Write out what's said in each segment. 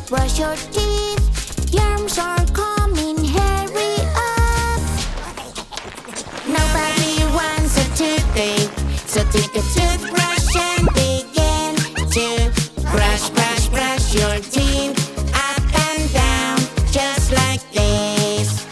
brush your teeth. Germs are coming, hurry up. Nobody wants a toothache, so take a toothbrush and begin to brush, brush, brush your teeth up and down, just like this.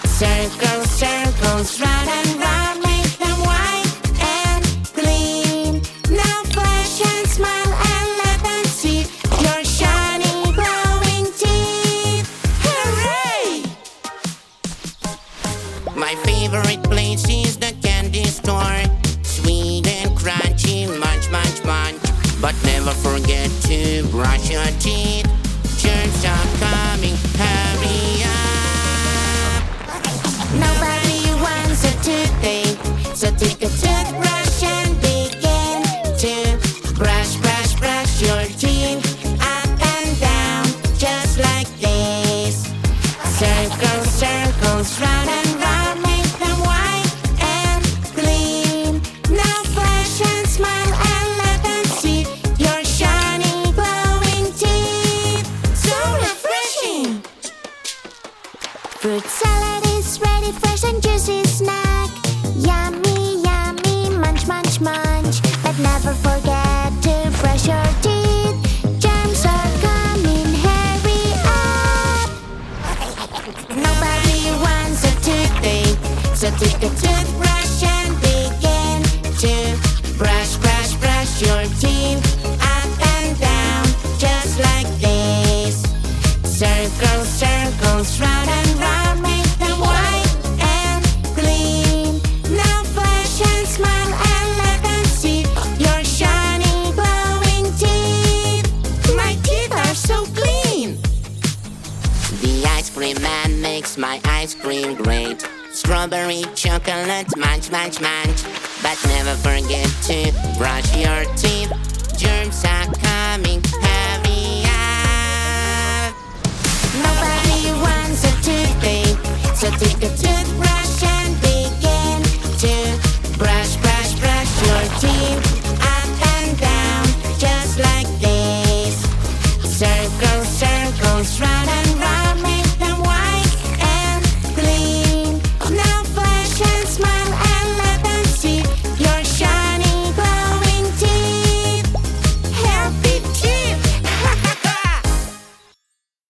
Circles, circles, round and round, make them white and clean. Now flash and smile and let them see your shiny, glowing teeth. Hooray! My favorite place is the candy store. Sweet and crunchy, munch, munch, munch. But never forget to brush your teeth. Germs are coming, hurry up. Nobody wants a toothache, so take a toothbrush and begin to brush, brush, brush your teeth up and down, just like this. Circles, circles, round and round, make them white and clean. Now flash and smile and let them see your shiny, glowing teeth. So refreshing! Fruit salad is ready, fresh and juicy snack. Yummy, yummy, munch, munch, munch. But never forget to brush your teeth. Germs are coming, hurry up. Nobody wants a toothache, so take a toothbrush and begin to brush, brush, brush your teeth up and down, just like this. Circles, circles, round and round, make them white and clean. Now flash and smile and let them see your shiny, glowing teeth. My teeth are so clean. The ice cream man makes my ice cream great. Strawberry, chocolate, munch, munch, munch. But never forget to brush your teeth. Germs are coming,